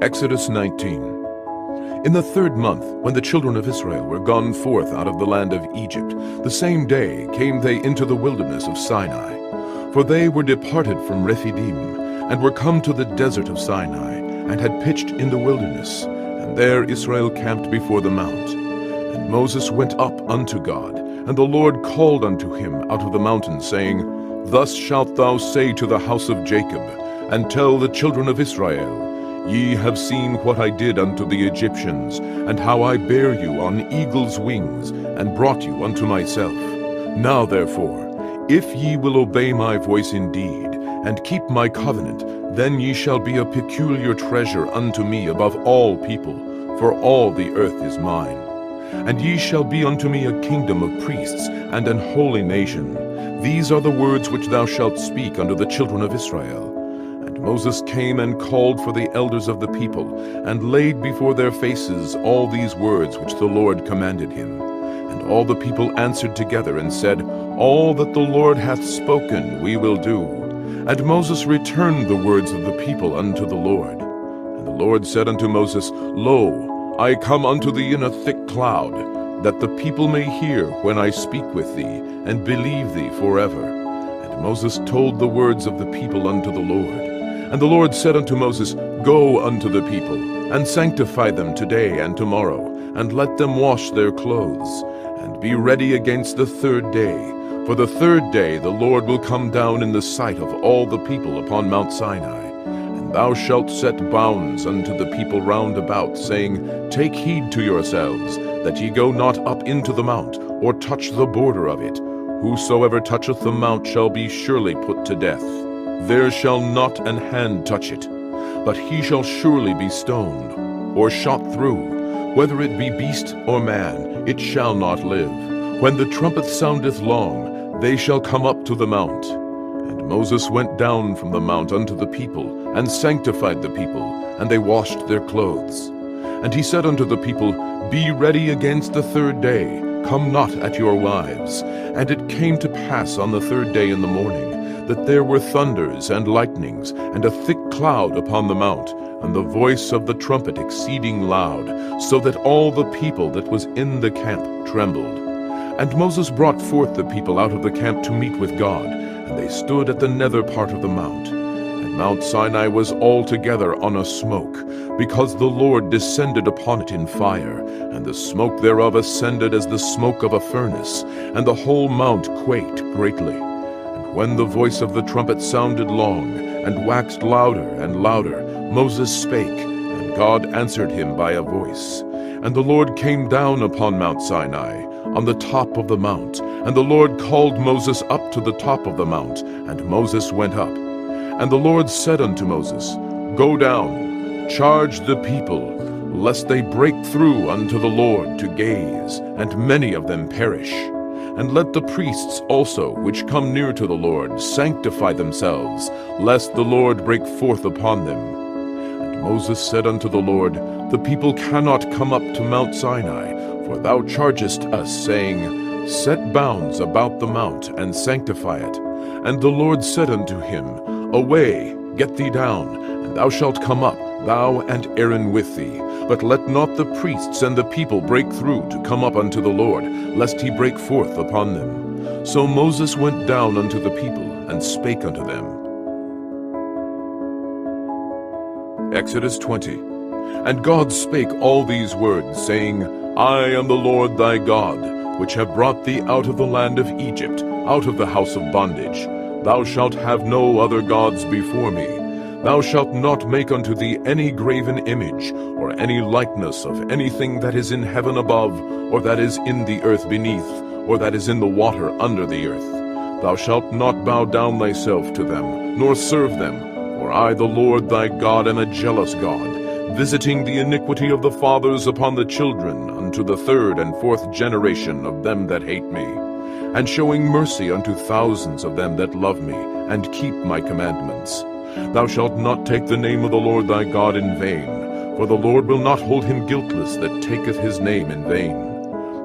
Exodus 19. In the 3rd month, when the children of Israel were gone forth out of the land of Egypt, the same day came they into the wilderness of Sinai. For they were departed from Rephidim, and were come to the desert of Sinai, and had pitched in the wilderness, and there Israel camped before the mount. And Moses went up unto God, and the Lord called unto him out of the mountain, saying, Thus shalt thou say to the house of Jacob, and tell the children of Israel, Ye have seen what I did unto the Egyptians, and how I bare you on eagle's wings, and brought you unto myself. Now therefore, if ye will obey my voice indeed, and keep my covenant, then ye shall be a peculiar treasure unto me above all people, for all the earth is mine. And ye shall be unto me a kingdom of priests, and an holy nation. These are the words which thou shalt speak unto the children of Israel. And Moses came and called for the elders of the people, and laid before their faces all these words which the Lord commanded him. And all the people answered together and said, All that the Lord hath spoken we will do. And Moses returned the words of the people unto the Lord. And the Lord said unto Moses, Lo, I come unto thee in a thick cloud, that the people may hear when I speak with thee, and believe thee forever. And Moses told the words of the people unto the Lord. And the Lord said unto Moses, Go unto the people, and sanctify them today and tomorrow, and let them wash their clothes, and be ready against the 3rd day. For the 3rd day the Lord will come down in the sight of all the people upon Mount Sinai. And thou shalt set bounds unto the people round about, saying, Take heed to yourselves, that ye go not up into the mount, or touch the border of it. Whosoever toucheth the mount shall be surely put to death. There shall not an hand touch it, but he shall surely be stoned, or shot through. Whether it be beast or man, it shall not live. When the trumpet soundeth long, they shall come up to the mount. And Moses went down from the mount unto the people, and sanctified the people, and they washed their clothes. And he said unto the people, Be ready against the 3rd day, come not at your wives. And it came to pass on the 3rd day in the morning, that there were thunders and lightnings, and a thick cloud upon the mount, and the voice of the trumpet exceeding loud, so that all the people that was in the camp trembled. And Moses brought forth the people out of the camp to meet with God, and they stood at the nether part of the mount. And Mount Sinai was altogether on a smoke, because the Lord descended upon it in fire, and the smoke thereof ascended as the smoke of a furnace, and the whole mount quaked greatly. When the voice of the trumpet sounded long, and waxed louder and louder, Moses spake, and God answered him by a voice. And the Lord came down upon Mount Sinai, on the top of the mount. And the Lord called Moses up to the top of the mount, and Moses went up. And the Lord said unto Moses, Go down, charge the people, lest they break through unto the Lord to gaze, and many of them perish. And let the priests also, which come near to the Lord, sanctify themselves, lest the Lord break forth upon them. And Moses said unto the Lord, The people cannot come up to Mount Sinai, for thou chargest us, saying, Set bounds about the mount, and sanctify it. And the Lord said unto him, Away, get thee down, and thou shalt come up, thou and Aaron with thee. But let not the priests and the people break through to come up unto the Lord, lest he break forth upon them. So Moses went down unto the people, and spake unto them. Exodus 20. And God spake all these words, saying, I am the Lord thy God, which have brought thee out of the land of Egypt, out of the house of bondage. Thou shalt have no other gods before me. Thou shalt not make unto thee any graven image, or any likeness of anything that is in heaven above, or that is in the earth beneath, or that is in the water under the earth. Thou shalt not bow down thyself to them, nor serve them, for I the Lord thy God am a jealous God, visiting the iniquity of the fathers upon the children unto the 3rd and 4th generation of them that hate me, and showing mercy unto thousands of them that love me, and keep my commandments. Thou shalt not take the name of the Lord thy God in vain, for the Lord will not hold him guiltless that taketh his name in vain.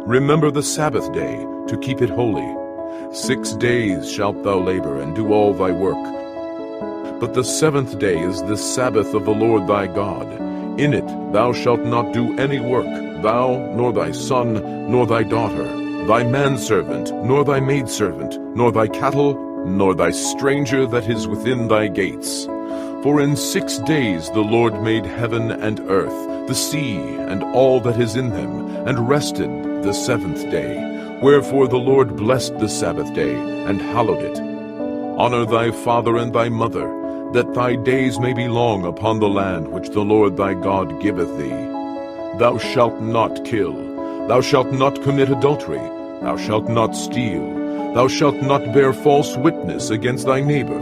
Remember the Sabbath day, to keep it holy. 6 days shalt thou labor, and do all thy work. But the 7th day is the Sabbath of the Lord thy God. In it thou shalt not do any work, thou, nor thy son, nor thy daughter, thy manservant, nor thy maidservant, nor thy cattle, nor thy stranger that is within thy gates. For in 6 days the Lord made heaven and earth, the sea, and all that is in them, and rested the 7th day. Wherefore the Lord blessed the Sabbath day, and hallowed it. Honor thy father and thy mother, that thy days may be long upon the land which the Lord thy God giveth thee. Thou shalt not kill. Thou shalt not commit adultery. Thou shalt not steal. Thou shalt not bear false witness against thy neighbor.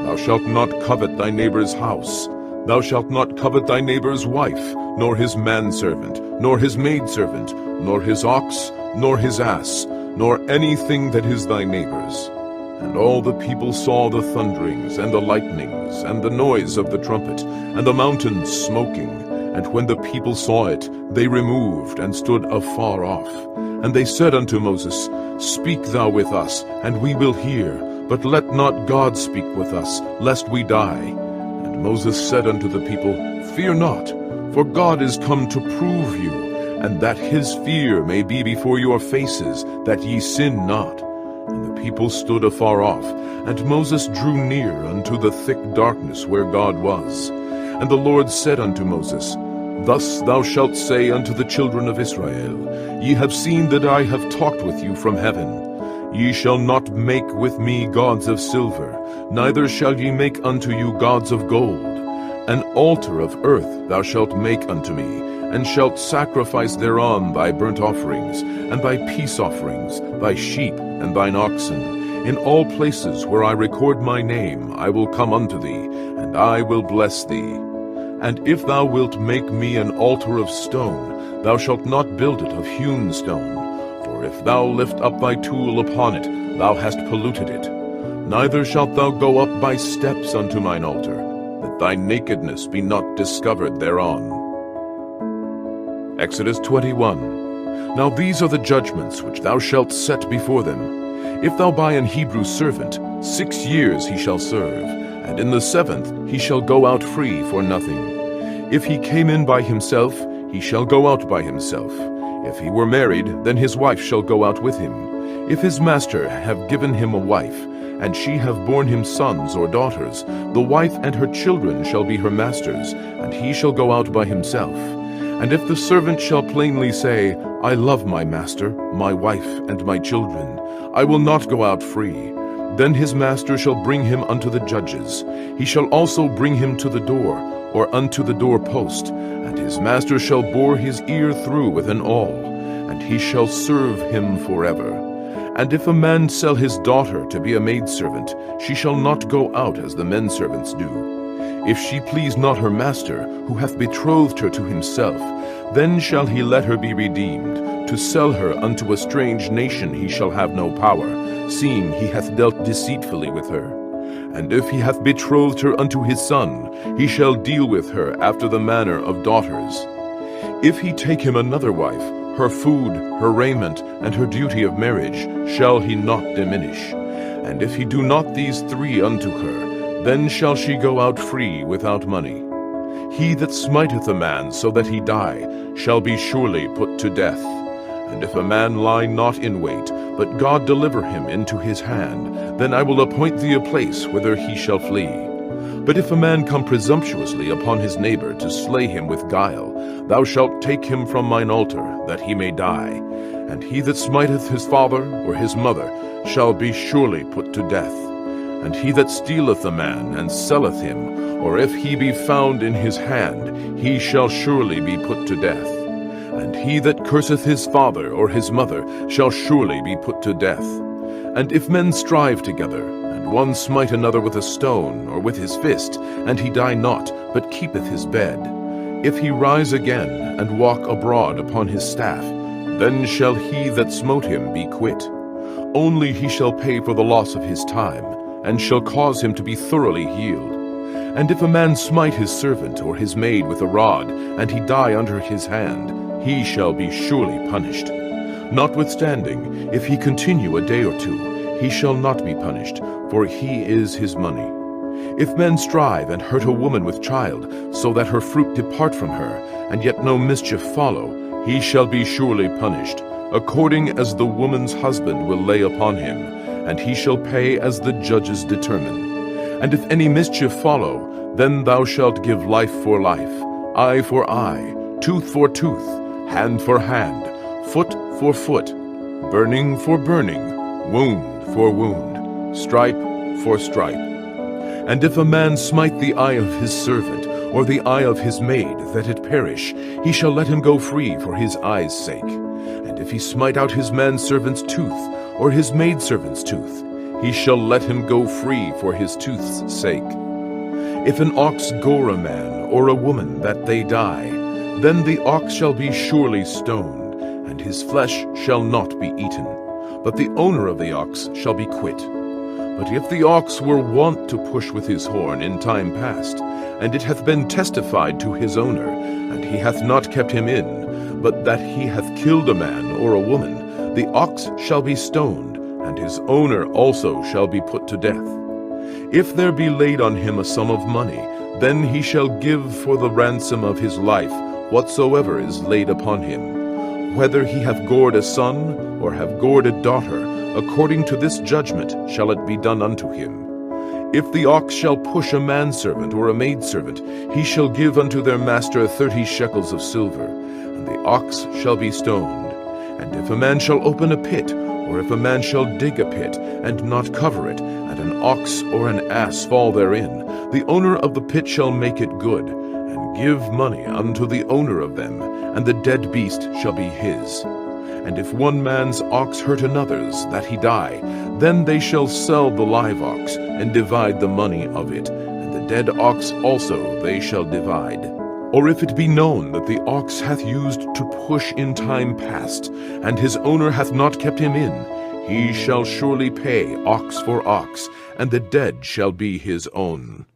Thou shalt not covet thy neighbor's house. Thou shalt not covet thy neighbor's wife, nor his manservant, nor his maidservant, nor his ox, nor his ass, nor anything that is thy neighbor's. And all the people saw the thunderings, and the lightnings, and the noise of the trumpet, and the mountains smoking. And when the people saw it, they removed, and stood afar off. And they said unto Moses, Speak thou with us, and we will hear, but let not God speak with us, lest we die. And Moses said unto the people, Fear not, for God is come to prove you, and that his fear may be before your faces, that ye sin not. And the people stood afar off, and Moses drew near unto the thick darkness where God was. And the Lord said unto Moses, Thus thou shalt say unto the children of Israel, Ye have seen that I have talked with you from heaven. Ye shall not make with me gods of silver, neither shall ye make unto you gods of gold. An altar of earth thou shalt make unto me, and shalt sacrifice thereon thy burnt offerings, and thy peace offerings, thy sheep, and thine oxen. In all places where I record my name I will come unto thee, and I will bless thee. And if thou wilt make me an altar of stone, thou shalt not build it of hewn stone. For if thou lift up thy tool upon it, thou hast polluted it. Neither shalt thou go up by steps unto mine altar, that thy nakedness be not discovered thereon. Exodus 21. Now these are the judgments which thou shalt set before them. If thou buy an Hebrew servant, 6 years he shall serve, and in the 7th he shall go out free for nothing. If he came in by himself, he shall go out by himself. If he were married, then his wife shall go out with him. If his master have given him a wife, and she have borne him sons or daughters, the wife and her children shall be her master's, and he shall go out by himself. And if the servant shall plainly say, I love my master, my wife, and my children, I will not go out free, then his master shall bring him unto the judges. He shall also bring him to the door, or unto the doorpost, and his master shall bore his ear through with an awl, and he shall serve him forever. And if a man sell his daughter to be a maidservant, she shall not go out as the menservants do. If she please not her master, who hath betrothed her to himself, then shall he let her be redeemed. To sell her unto a strange nation he shall have no power, seeing he hath dealt deceitfully with her. And if he hath betrothed her unto his son, he shall deal with her after the manner of daughters. If he take him another wife, her food, her raiment, and her duty of marriage shall he not diminish. And if he do not these 3 unto her, then shall she go out free without money. He that smiteth a man so that he die shall be surely put to death. And if a man lie not in wait, but God deliver him into his hand, then I will appoint thee a place whither he shall flee. But if a man come presumptuously upon his neighbor to slay him with guile, thou shalt take him from mine altar, that he may die. And he that smiteth his father or his mother shall be surely put to death. And he that stealeth a man and selleth him, or if he be found in his hand, he shall surely be put to death. And he that curseth his father or his mother shall surely be put to death. And if men strive together, and one smite another with a stone or with his fist, and he die not, but keepeth his bed, if he rise again and walk abroad upon his staff, then shall he that smote him be quit. Only he shall pay for the loss of his time, and shall cause him to be thoroughly healed. And if a man smite his servant or his maid with a rod, and he die under his hand, he shall be surely punished. Notwithstanding, if he continue a day or 2, he shall not be punished, for he is his money. If men strive and hurt a woman with child, so that her fruit depart from her, and yet no mischief follow, he shall be surely punished, according as the woman's husband will lay upon him, and he shall pay as the judges determine. And if any mischief follow, then thou shalt give life for life, eye for eye, tooth for tooth, hand for hand, foot for foot, burning for burning, wound for wound, stripe for stripe. And if a man smite the eye of his servant, or the eye of his maid, that it perish, he shall let him go free for his eye's sake. And if he smite out his manservant's tooth, or his maidservant's tooth, he shall let him go free for his tooth's sake. If an ox gore a man or a woman that they die, then the ox shall be surely stoned, and his flesh shall not be eaten, but the owner of the ox shall be quit. But if the ox were wont to push with his horn in time past, and it hath been testified to his owner, and he hath not kept him in, but that he hath killed a man or a woman, the ox shall be stoned, and his owner also shall be put to death. If there be laid on him a sum of money, then he shall give for the ransom of his life whatsoever is laid upon him. Whether he have gored a son, or have gored a daughter, according to this judgment shall it be done unto him. If the ox shall push a manservant or a maidservant, he shall give unto their master 30 shekels of silver, and the ox shall be stoned. And if a man shall open a pit, or if a man shall dig a pit, and not cover it, and an ox or an ass fall therein, the owner of the pit shall make it good, and give money unto the owner of them, and the dead beast shall be his. And if one man's ox hurt another's, that he die, then they shall sell the live ox, and divide the money of it, and the dead ox also they shall divide. Or if it be known that the ox hath used to push in time past, and his owner hath not kept him in, he shall surely pay ox for ox, and the dead shall be his own.